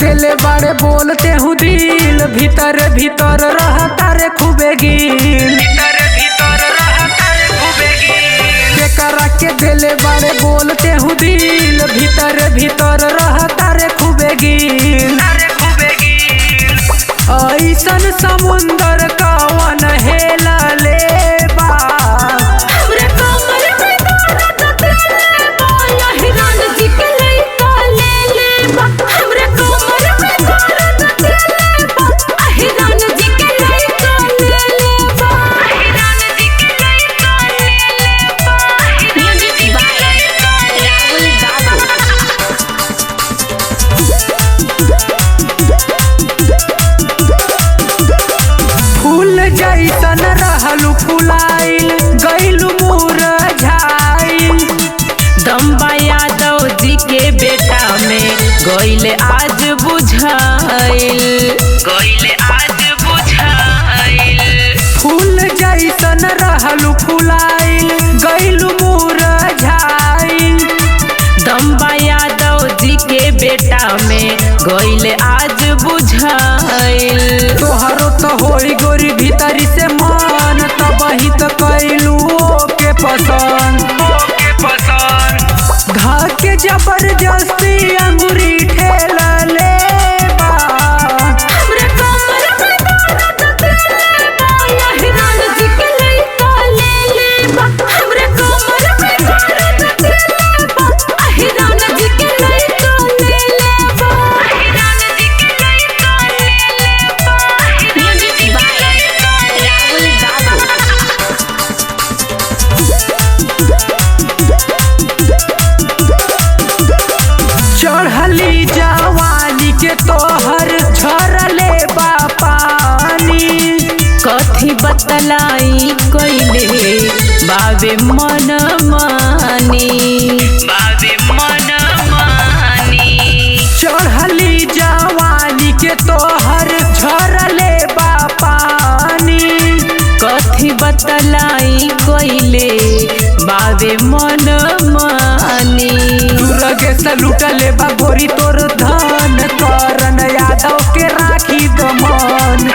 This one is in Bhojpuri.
देले बाड़े बोलते हूँ दिल भीतर भीतर रहता रे खूबे गिल करा के देले बाड़े बोलते हूँ दिल भीतर भीतर रहता रे खूबे गिल ऐसन समुंदर कवन हेला ले बा जैसन रहलू फुलाइल गैलू मुरझाइल दम्बा यादव जी के बेटा में गइले आज बुझाइल फूल जैसन रहलू फुलाइल गैलू मुरझाइल दम्बा यादव जी के बेटा में गइले आज बुझाइल तोहरो तो होई गोरी भीतरी से मन तबही तो कैलू के पसंद धाके जबरदस्ती अंगूरी ठेला ले बा चढ़ली जवानी के तोहर झरले बा पानी कथी बतलाई कइले बाबे मन मानी चढ़ली जवानी के तोहर झरले बा पानी कथी बतलाई कइले बाबे मन मानी लगे से लुटले बा गोरी तोर धन करन यादव के राखी दमन